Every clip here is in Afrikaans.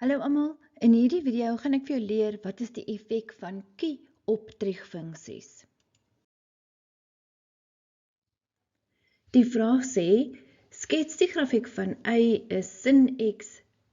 Hallo almal, in hierdie video gaan ek vir jou leer wat is die effek van kie op terugfunksies. Die vraag sê, skets die grafiek van y is sin x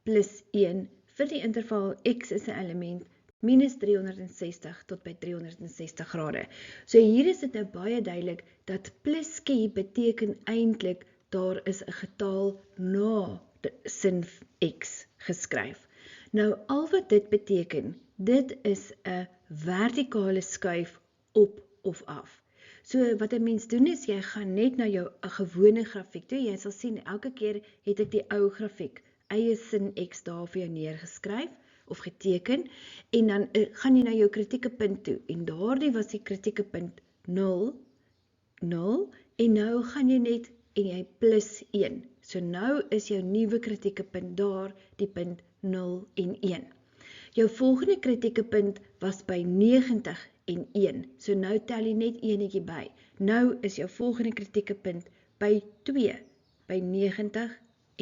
plus 1 vir die interval x is 'n element minus 360 tot by 360 grade. So hier is dit nou baie duidelik dat plus kie beteken eintlik daar is 'n getal na sin x geskryf. Nou al wat dit beteken, dit is 'n vertikale skuif op of af. So wat 'n mens doen is jy gaan net na jou 'n gewone grafiek toe. Jy sal sien elke keer het ek die ou grafiek eie sin x daar vir jou neergeskryf of geteken en dan gaan jy na jou kritieke punt toe en daardie was die kritieke punt 0 en nou gaan jy net en jy plus 1. So nou is jou nuwe kritieke punt daar, die punt 0 en 1. Jou volgende kritieke punt was by 90 en 1. So nou tel jy net enetjie by. Nou is jou volgende kritieke punt by 2, by 90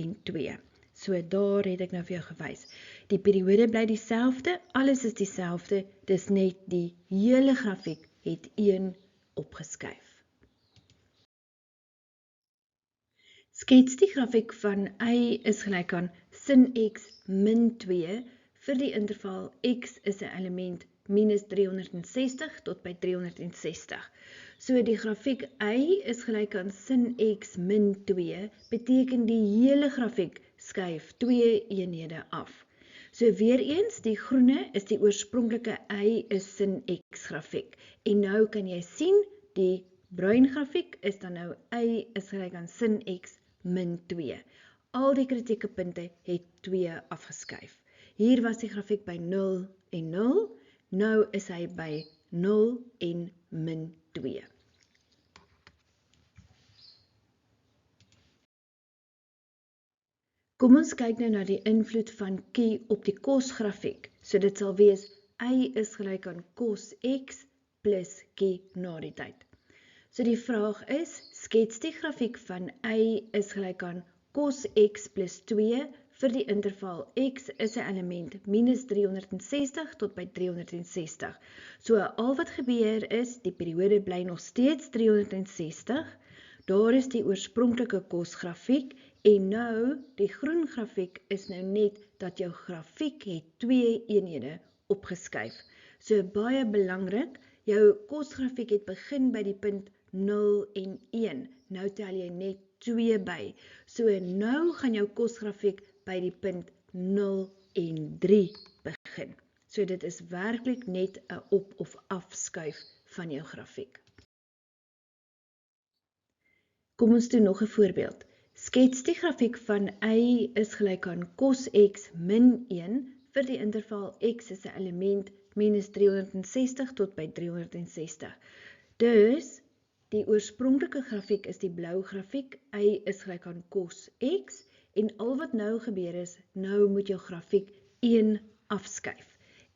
en 2. So daar het ek nou vir jou gewys. Die periode bly dieselfde, alles is dieselfde, dis net die hele grafiek het 1 opgeskuif. Skets die grafiek van y is gelyk aan sin x min 2 vir die interval x is 'n element minus 360 tot by 360. So die grafiek y is gelyk aan sin x min 2 beteken die hele grafiek skuif 2 eenhede af. So weer eens, die groene is die oorspronklike y is sin x grafiek. En nou kan jy sien, die bruin grafiek is dan nou y is gelyk aan sin x min 2. Al die kritieke punte het 2 afgeskuif. Hier was die grafiek by 0 en 0, nou is hy by 0 en min 2. Kom ons kyk nou na die invloed van kie op die kosgrafiek. So dit sal wees y is gelyk aan cos x plus kie na die tyd. So die vraag is, skets die grafiek van y is gelyk aan cos x plus 2 vir die interval x is 'n element minus 360 tot by 360. So al wat gebeur is, die periode bly nog steeds 360, daar is die oorspronklike kosgrafiek en nou die groen grafiek is nou net dat jou grafiek het 2 eenhede opgeskuif. So baie belangrik, jou kosgrafiek het begin by die punt 0 en 1. Nou tel jy net 2 by. So nou gaan jou kosgrafiek by die punt 0 en 3 begin. So dit is werklik net 'n op of afskuif van jou grafiek. Kom ons doen nog 'n voorbeeld. Skets die grafiek van y is gelyk aan cos x min 1 vir die interval x is 'n element minus 360 tot by 360. Dus die oorspronklike grafiek is die blou grafiek, y is gelyk aan cos x, en al wat nou gebeur is, nou moet jou grafiek 1 afskuif.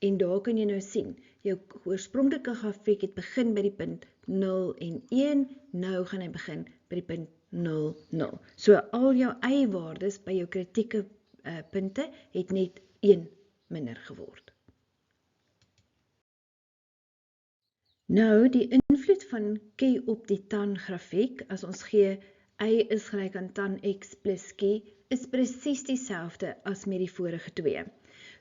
En daar kan jy nou sien, jou oorspronklike grafiek het begin by die punt 0 en 1, nou gaan hy begin by die punt 0, 0. So al jou y-waardes by jou kritieke punte het net 1 minder geword. Nou, die invloed van kie op die tan grafiek, as ons gee y is gelyk aan tan x plus kie, is presies dieselfde as met die vorige 2.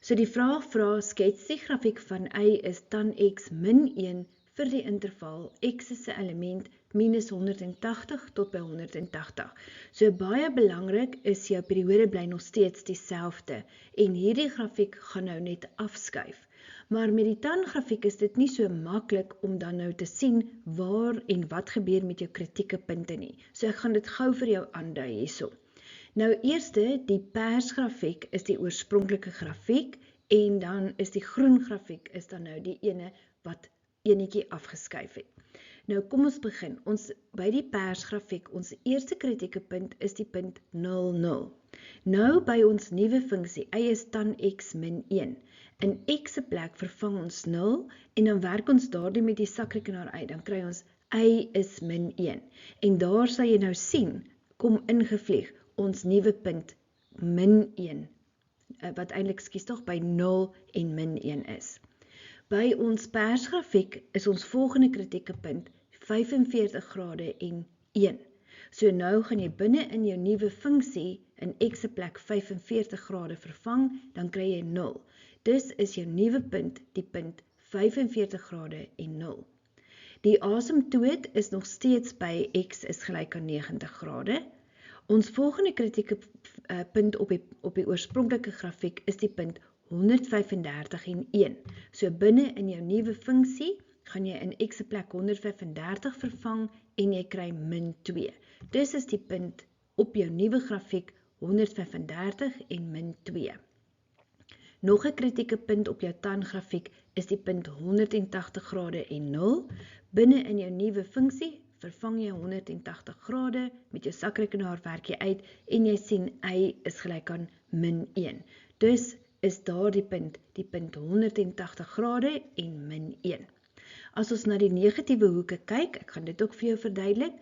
So die vraag vra, skets die grafiek van y is tan x min 1 vir die interval x is 'n element minus 180 tot by 180. So baie belangrik is jou periode bly nog steeds dieselfde en hierdie grafiek gaan nou net afskuif. Maar met die tan grafiek is dit nie so maklik om dan nou te sien waar en wat gebeur met jou kritieke punte nie. So ek gaan dit gou vir jou aandui hierso. Nou eerste, die pers grafiek is die oorspronklike grafiek en dan is die groen grafiek is dan nou die ene wat enetjie afgeskuif het. Nou kom ons begin. By die pers grafiek, ons eerste kritieke punt is die punt 0, 0. Nou by ons nuwe funksie, y is tan x min 1. In x se plek vervang ons 0 en dan werk ons daardie met die sakrekenaar uit. Dan kry ons y is min 1. En daar sal jy nou sien, kom ingevlieg, ons nuwe punt min 1 wat eintlik by 0 en min 1 is. By ons persgrafiek is ons volgende kritieke punt 45 grade en 1. So nou gaan jy binne in jou nuwe funksie in x se plek 45 grade vervang, dan kry jy 0. Dus is jou nuwe punt die punt 45 grade en 0. Die asemtoot is nog steeds by x is gelyk aan 90 grade. Ons volgende kritieke punt op die oorspronklike grafiek is die punt 135 en 1. So binne in jou nuwe funksie gaan jy in x se plek 135 vervang en jy kry min 2. Dus is die punt op jou nuwe grafiek 135 en min 2. Nog 'n kritieke punt op jou TAN-grafiek is die punt 180 grade en 0. Binne in jou nuwe funksie vervang jy 180 grade, met jou sakrekenaar werk jy uit en jy sien y is gelyk aan min 1. Dus is daar die punt 180 grade en min 1. As ons na die negatiewe hoeke kyk, ek gaan dit ook vir jou verduidelik,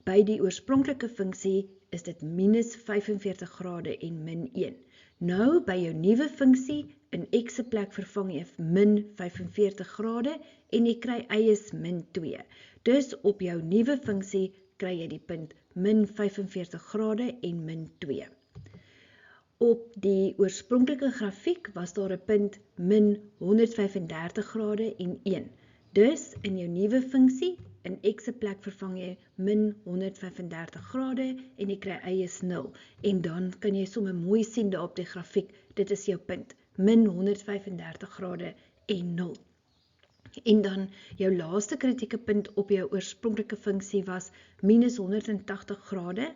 by die oorspronklike funksie is dit minus 45 grade en min 1. Nou, by jou nuwe funksie, in x se plek vervang jy min 45 grade en jy kry y is min 2. Dus op jou nuwe funksie kry jy die punt min 45 grade en min 2. Op die oorspronklike grafiek was daar 'n punt min 135 grade en 1. Dus in jou nuwe funksie, in x se plek vervang jy min 135 grade en jy kry y is 0. En dan kan jy sommer mooi sien daar op die grafiek, dit is jou punt, min 135 grade en 0. En dan jou laaste kritieke punt op jou oorspronklike funksie was minus 180 grade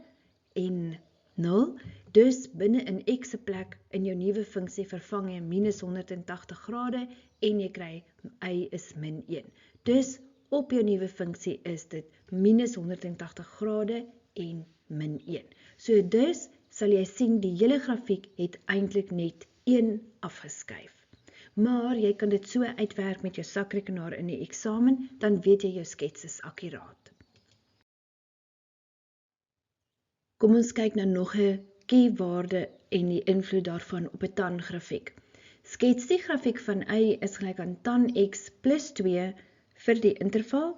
en 0. Dus binne in x se plek in jou nuwe funksie vervang jy minus 180 grade en jy kry y is min 1. Dus op jou nuwe funksie is dit minus 180 grade en min 1. So dus sal jy sien die hele grafiek het eintlik net 1 afgeskuif. Maar jy kan dit so uitwerk met jou sakrekenaar in die eksamen, dan weet jy jou skets is akkuraat. Kom ons kyk na nog 'n keywaarde en die invloed daarvan op 'n TAN-grafiek. Skets die grafiek van y is gelyk aan tan x plus 2 vir die interval.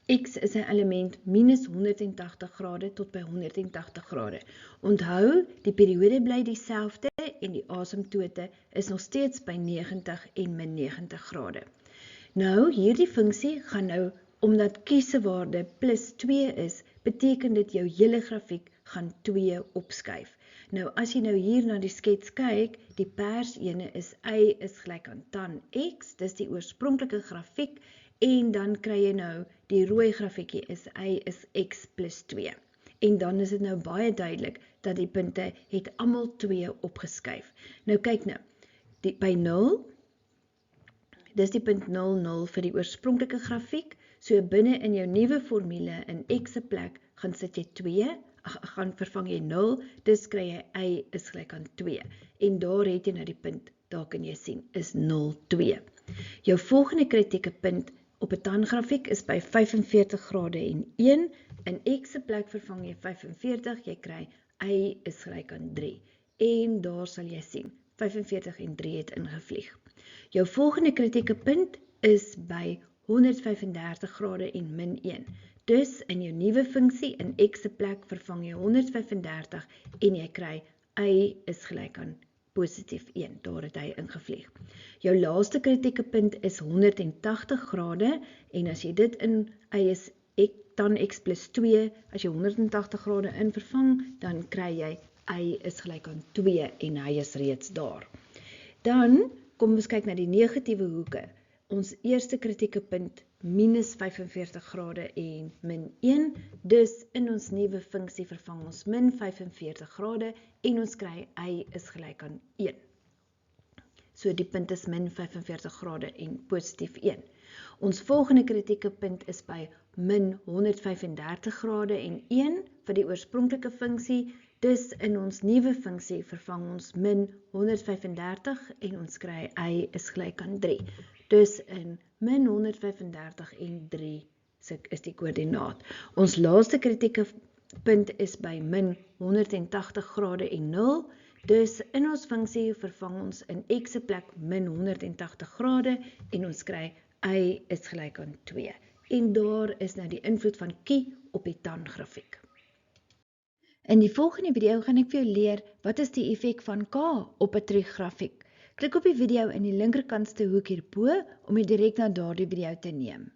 X is 'n element minus 180 grade tot by 180 grade. Onthou, die periode bly dieselfde en die asemtote is nog steeds by 90 en min 90 grade. Nou, hierdie funksie gaan nou, omdat kiesewaarde plus 2 is, beteken dit jou hele grafiek gaan 2 opskuif. Nou, as jy nou hier na die skets kyk, die pers ene is y is gelyk aan tan x, dis die oorspronklike grafiek, en dan kry jy nou, die rooi grafiekie is y is x plus 2. En dan is dit nou baie duidelik, dat die punte het almal 2 opgeskuif. Nou kyk nou, by 0, dis die punt 0, 0 vir die oorspronklike grafiek, so binne in jou nuwe formule in x se plek, gaan sit jy 2, gaan vervang jy 0, dus kry jy y is gelyk aan 2. En daar het jy nou die punt, daar kan jy sien, is 0, 2. Jou volgende kritieke punt op 'n TAN-grafiek is by 45 grade en 1. In x se plek vervang jy 45, jy kry y is gelyk aan 3. En daar sal jy sien, 45 en 3 het ingevlieg. Jou volgende kritieke punt is by 135 grade en min 1. Dus in jou nuwe funksie in x se plek vervang jy 135 en jy kry y is gelyk aan positief 1, daar het hy ingevlieg. Jou laaste kritieke punt is 180 grade en as jy dit in y is tan x plus 2, as jy 180 grade in vervang, dan kry jy y is gelyk aan 2 en hy is reeds daar. Dan kom ons kyk na die negatiewe hoeke. Ons eerste kritieke punt minus 45 grade en min 1, dus in ons nuwe funksie vervang ons min 45 grade en ons kry y is gelyk aan 1. So die punt is min 45 grade en positief 1. Ons volgende kritieke punt is by min 135 grade en 1 vir die oorspronklike funksie, dus in ons nuwe funksie vervang ons min 135 en ons kry y is gelyk aan 3. Dus in min 135 en 3 is die koördinaat. Ons laaste kritieke punt is by min 180 grade en 0. Dus in ons funksie vervang ons in x se plek min 180 grade en ons kry y is gelyk aan 2. En daar is nou die invloed van kie op die tan-grafiek. In die volgende video gaan ek vir jou leer wat is die effek van k op 'n teruggrafiek. Klik op die video in die linkerkantste hoek hierbo om jy direk na daardie video te neem.